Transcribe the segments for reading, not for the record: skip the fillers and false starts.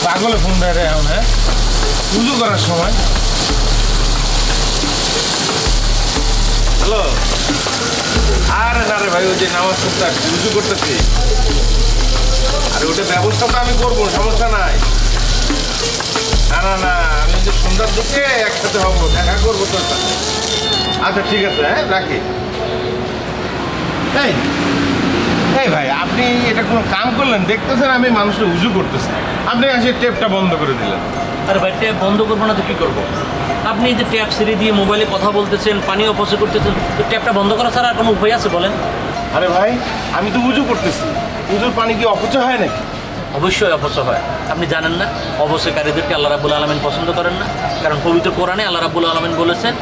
পাগলে ফোন দেয় রে এখন, হ্যাঁ পুজো করার সময়। হ্যালো, আরে না রে ভাই, ওই যে নামাজ পড়তে আসছি, পুজো করতেছি। আর ওটা ব্যবস্থা তো আমি করবো, সমস্যা নাই। না না না, আমি যে সন্ধ্যার দিকে একসাথে হবো, দেখা করবো তোর সাথে। আচ্ছা ঠিক আছে, হ্যাঁ রাখি। এই এই ভাই, আপনি এটা কোনো কাম করলেন? দেখতেছেন আমি মানুষটা উজু করতেছি, আপনি আসে টেপটা বন্ধ করে দিলেন। আরে ভাই, ট্যাপ বন্ধ করবো না তো কী করবো? আপনি যে ট্যাপ ছেড়ে দিয়ে মোবাইলে কথা বলতেছেন, পানি অপচয় করতেছেন, তো ট্যাপটা বন্ধ করা ছাড়া আর কোনো উপায় আছে বলেন? আরে ভাই, আমি তো উজু করতেছি, উজুর পানি কি অপচয় হয় নাকি? অবশ্যই অপচয় হয়। আপনি জানেন না অপচয়কারীদেরকে আল্লাহ রাব্বুল আলামিন পছন্দ করেন না? কারণ পবিত্র কোরআনে আল্লাহ রাব্বুল আলামিন বলেছেন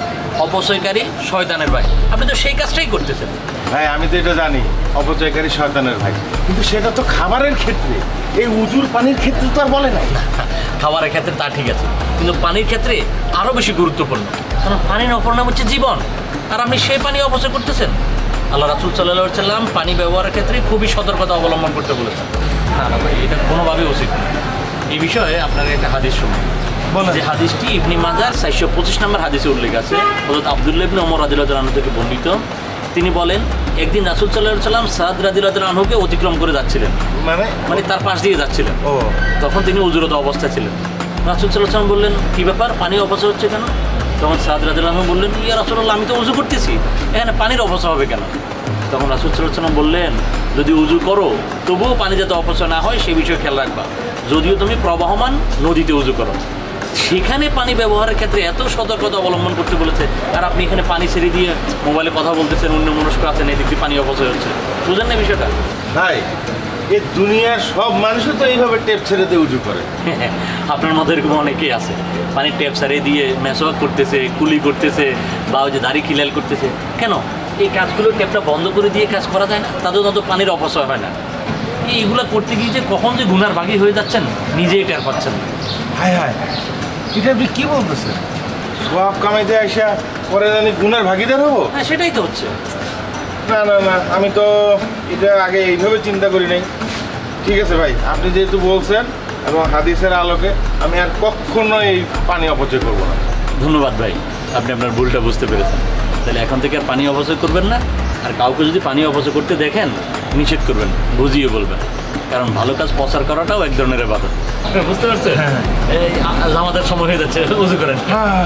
অপচয়কারী শয়তানের ভাই। আপনি তো সেই কাজটাই করতেছেন। ভাই আমি তো এটা জানি অপচয়কারী শয়তানের ভাই, কিন্তু সেটা তো খাবারের ক্ষেত্রে, এই উজুর পানির ক্ষেত্রে তো আর বলে নাই। খাবারের ক্ষেত্রে তা ঠিক আছে, কিন্তু পানির ক্ষেত্রে আরও বেশি গুরুত্বপূর্ণ। কারণ পানির অপর নাম হচ্ছে জীবন, আর আপনি সেই পানি অপচয় করতেছেন। আল্লাহ রাসূল সাল্লাল্লাহু আলাইহি ওয়াসাল্লাম পানি ব্যবহারের ক্ষেত্রে খুবই সতর্কতা অবলম্বন করতে বলেছেন। না না ভাই, এটা কোনোভাবেই উচিত না। এই বিষয়ে আপনার একটা হাদিস শুনুন, যে হাদিসটি ইবনে মাজাহ 425 নম্বর হাদিসে উল্লেখ আছে। হযরত আব্দুল্লাহ ইবনে ওমর রাদিয়াল্লাহু আনহু থেকে বর্ণিত। তিনি বলেন, একদিন রাসূল সাল্লাল্লাহু আলাইহি ওয়াসাল্লাম সাদ রাদিয়াল্লাহু আনহুকে অতিক্রম করে যাচ্ছিলেন, মানে তার পাশ দিয়ে যাচ্ছিলেন। তখন তিনি উযুরত অবস্থায় ছিলেন। রাসূল সাল্লাল্লাহু আলাইহি ওয়াসাল্লাম বললেন, কী ব্যাপার, পানি অপচয় হচ্ছে কেন? তখন সাদ রাদিয়াল্লাহু আনহু বললেন, ইয়া রাসূলুল্লাহ, আমি তো উযু করতেছি, এখানে পানির অপচয় হবে কেন? তখন রাসূল সাল্লাল্লাহু আলাইহি ওয়াসাল্লাম বললেন, যদি উযু করো তবুও পানি যাতে অপচয় না হয় সেই বিষয়ে খেয়াল রাখবা। যদিও তুমি প্রবাহমান নদীতে উযু করো, সেখানে পানি ব্যবহারের ক্ষেত্রে এত সতর্কতা অবলম্বন করতে বলেছে, আর আপনি এখানে পানি ছেড়ে দিয়ে মোবাইলে কথা বলতেছেন, অন্য মনস্ক আছেন, এদিক দিয়ে পানি অপচয় হচ্ছে। বুঝলেন না বিষয়টা? ভাই, এই দুনিয়ার সব মানুষই তো এইভাবে টেপ ছেড়ে দিয়ে উজু করে। আপনার মধ্যে এরকম অনেকেই আছে, পানির ট্যাপ ছাড়িয়ে দিয়ে মেসওয়াক করতেছে, কুলি করতেছে, বা ওই যে দাড়ি খিলাল করতেছে। কেন এই কাজগুলো ট্যাপটা বন্ধ করে দিয়ে কাজ করা যায় না? তাদের তো পানির অপচয় হয় না। এইগুলো করতে গিয়ে যে কখন যে গুনার ভাগী হয়ে যাচ্ছেন নিজেই টের পাচ্ছেন। হায় হায়, এটা আপনি কী বলতেছেন? সব কামাইতে আসা পরে জানি গুনার ভাগিদার হবো? হ্যাঁ, সেটাই তো হচ্ছে। না না না, আমি তো এটা আগে এইভাবে চিন্তা করি নাই। ঠিক আছে ভাই, আপনি যেহেতু বলছেন এবং হাদিসের আলোকে আমি আর কখনো এই পানি অপচয় করবো না। ধন্যবাদ ভাই, আপনি আপনার ভুলটা বুঝতে পেরেছেন। তাহলে এখন থেকে আর পানি অপচয় করবেন না, আর কাউকে যদি পানি অপচয় করতে দেখেন নিষেধ করবেন, বুঝিয়ে বলবেন। কারণ ভালো কাজ প্রচার করাটাও এক ধরনের ইবাদত। বুঝতে পারছেন? এই আমাদের সময় হয়ে যাচ্ছে, উযু করেন। হ্যাঁ।